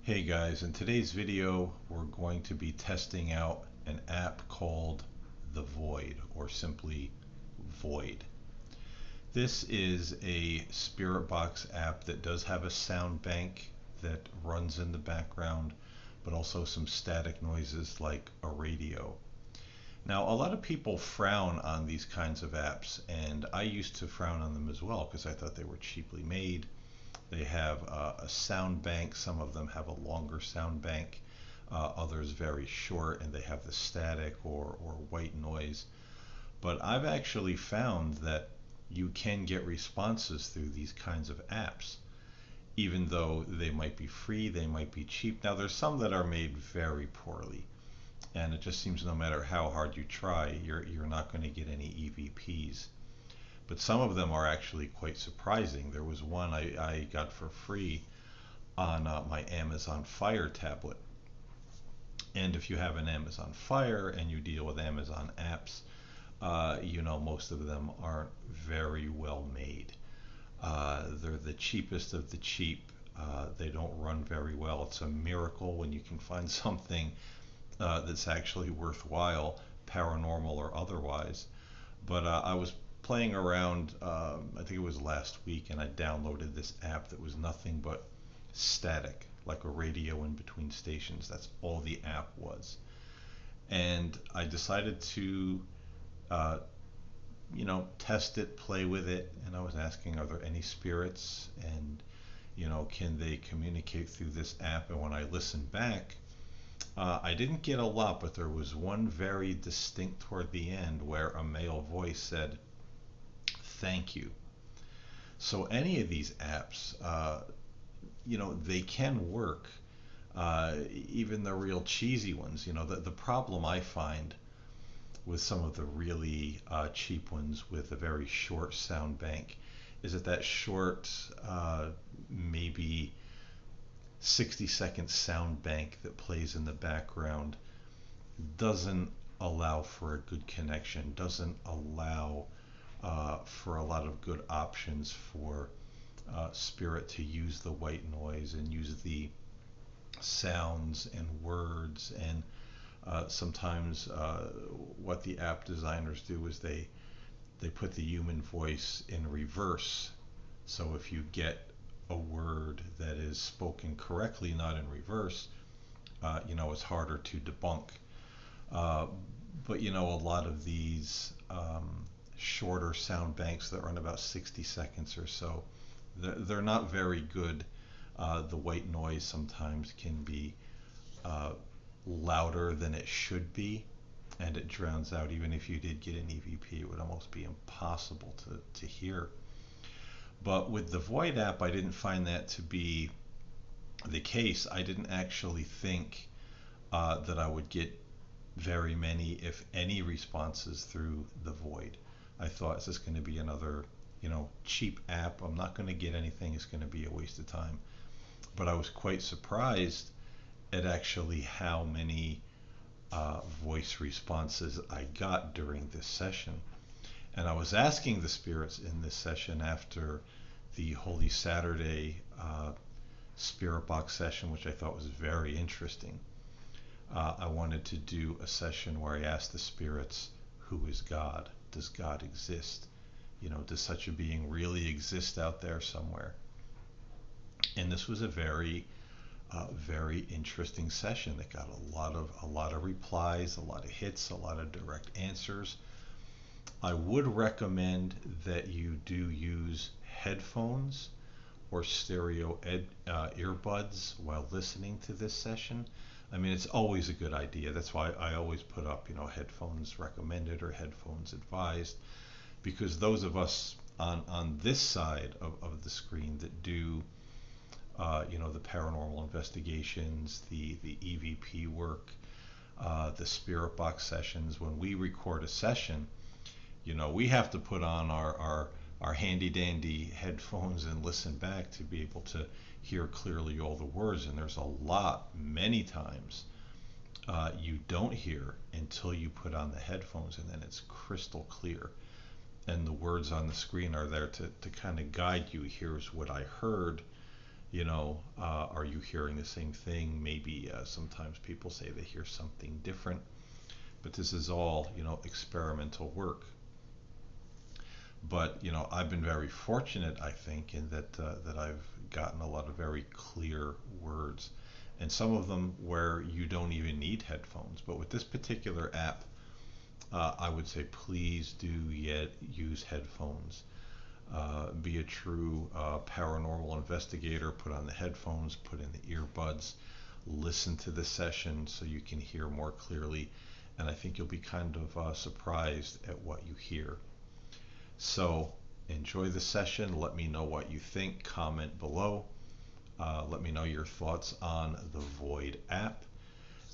Hey guys, in today's video we're going to be testing out an app called The Void, or simply Void. This is a spirit box app that does have a sound bank that runs in the background, but also some static noises like a radio. Now, a lot of people frown on these kinds of apps, and I used to frown on them as well because I thought they were cheaply made. They have a sound bank. Some of them have a longer sound bank, others very short, and they have the static or white noise. But I've actually found that you can get responses through these kinds of apps, even though they might be free, they might be cheap. Now, there's some that are made very poorly, and it just seems no matter how hard you try, you're not going to get any EVPs. But some of them are actually quite surprising. There was one I got for free on my Amazon Fire tablet. And if you have an Amazon Fire and you deal with Amazon apps, you know most of them aren't very well made. They're the cheapest of the cheap. They don't run very well. It's a miracle when you can find something that's actually worthwhile, paranormal or otherwise. But I was playing around, I think it was last week, and I downloaded this app that was nothing but static, like a radio in between stations. That's all the app was. And I decided to, uh, test it, play with it, and I was asking, are there any spirits? And, can they communicate through this app? And when I listened back, I didn't get a lot, but there was one very distinct toward the end where a male voice said, "Thank you." So any of these apps, they can work. Even the real cheesy ones. The problem I find with some of the really cheap ones with a very short sound bank is that short, maybe 60-second sound bank that plays in the background doesn't allow for a good connection, doesn't allow for a lot of good options for spirit to use the white noise and use the sounds and words. And sometimes what the app designers do is they put the human voice in reverse. So if you get a word that is spoken correctly, not in reverse, it's harder to debunk. Uh, but a lot of these shorter sound banks that run about 60 seconds or so, they're not very good. The white noise sometimes can be uh, louder than it should be, and it drowns out. Even if you did get an EVP, it would almost be impossible to hear. But with the Void app, I didn't find that to be the case. I didn't actually think that I would get very many, if any, responses through the Void. I thought, is this going to be another, cheap app? I'm not going to get anything. It's going to be a waste of time. But I was quite surprised at actually how many voice responses I got during this session. And I was asking the spirits in this session after the Holy Saturday Spirit Box session, which I thought was very interesting. I wanted to do a session where I asked the spirits, who is God? Does God exist? Does such a being really exist out there somewhere? And this was a very interesting session that got a lot of replies, a lot of hits, a lot of direct answers. I would recommend that you do use headphones or stereo earbuds while listening to this session. I mean, it's always a good idea. That's why I always put up, headphones recommended or headphones advised, because those of us on this side of the screen that do, the paranormal investigations, the EVP work, the spirit box sessions, when we record a session, we have to put on our handy dandy headphones and listen back to be able to hear clearly all the words. And there's a lot, many times, you don't hear until you put on the headphones, and then it's crystal clear. And the words on the screen are there to kind of guide you. Here's what I heard, Are you hearing the same thing? Maybe sometimes people say they hear something different, but this is all, experimental work. But, I've been very fortunate, I think, in that I've gotten a lot of very clear words, and some of them where you don't even need headphones. But with this particular app, I would say please do yet use headphones. Be a true paranormal investigator. Put on the headphones, put in the earbuds, listen to the session so you can hear more clearly. And I think you'll be kind of surprised at what you hear. So enjoy the session. Let me know what you think. Comment below. Let me know your thoughts on the Void app.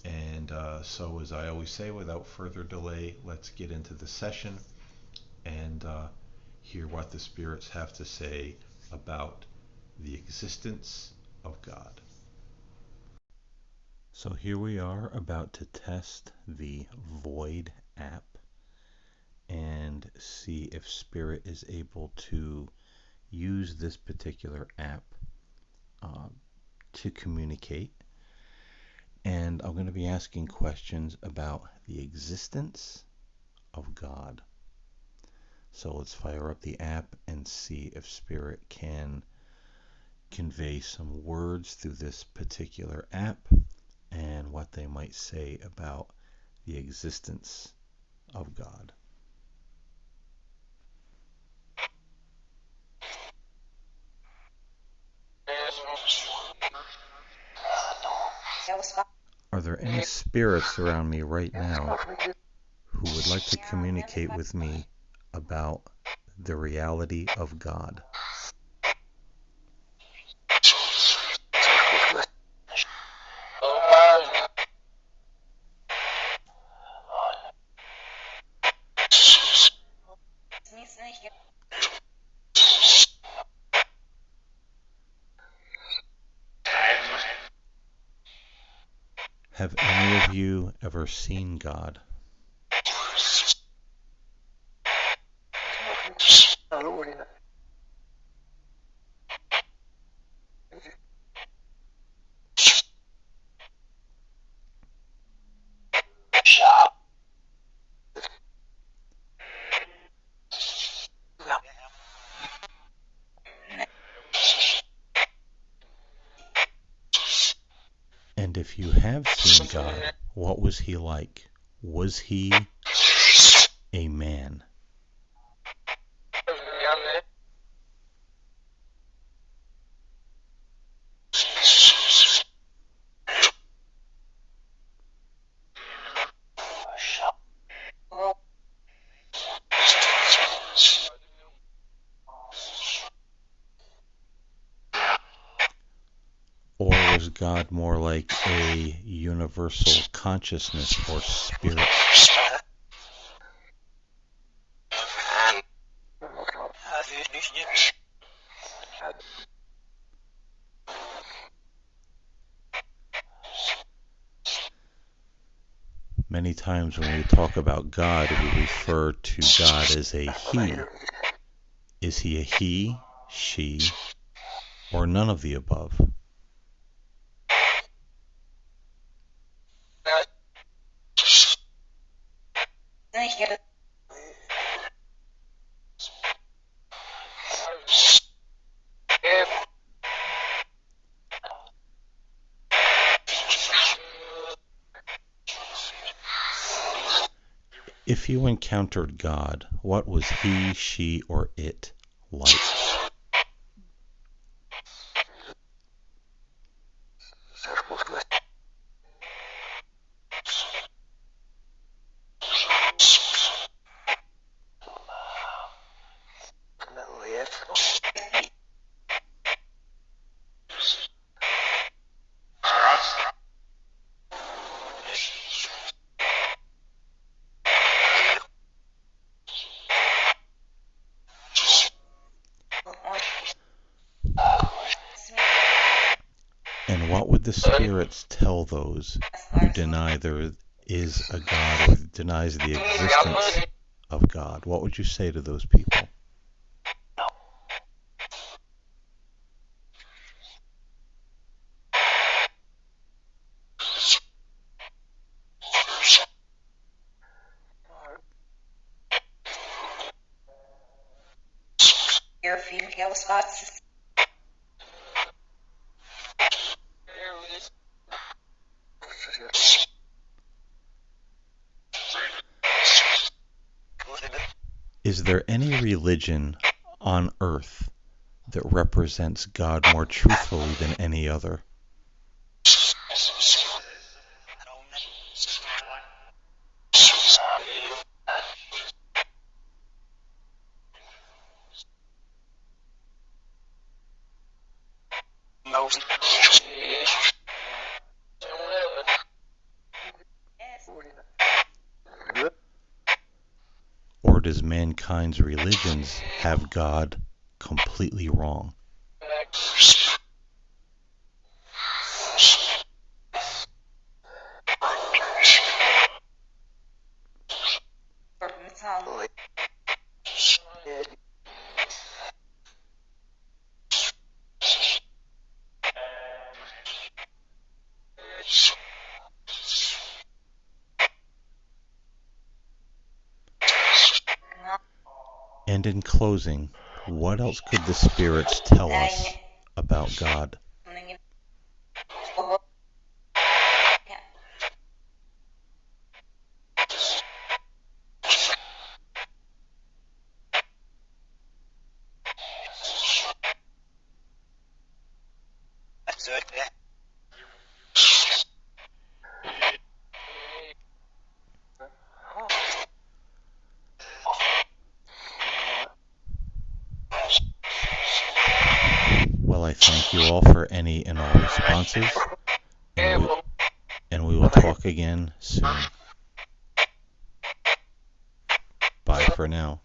And so, as I always say, without further delay, let's get into the session and hear what the spirits have to say about the existence of God. So here we are about to test the Void app and see if Spirit is able to use this particular app to communicate. And I'm going to be asking questions about the existence of God. So let's fire up the app and see if Spirit can convey some words through this particular app and what they might say about the existence of God. Are there any spirits around me right now who would like to communicate with me about the reality of God? Have any of you ever seen God? And if you have seen God, what was he like? Was he a man? Or was God more like a universal consciousness or spirit? Many times when we talk about God, we refer to God as a he. Is he a he, she, or none of the above? If you encountered God, what was he, she, or it like? And what would the spirits tell those who deny there is a God or denies the existence of God? What would you say to those people? Is there any religion on earth that represents God more truthfully than any other? Or does mankind's religions have God completely wrong? And in closing, what else could the spirits tell us about God? Well, I thank you all for any and all responses, and we will talk again soon. Bye for now.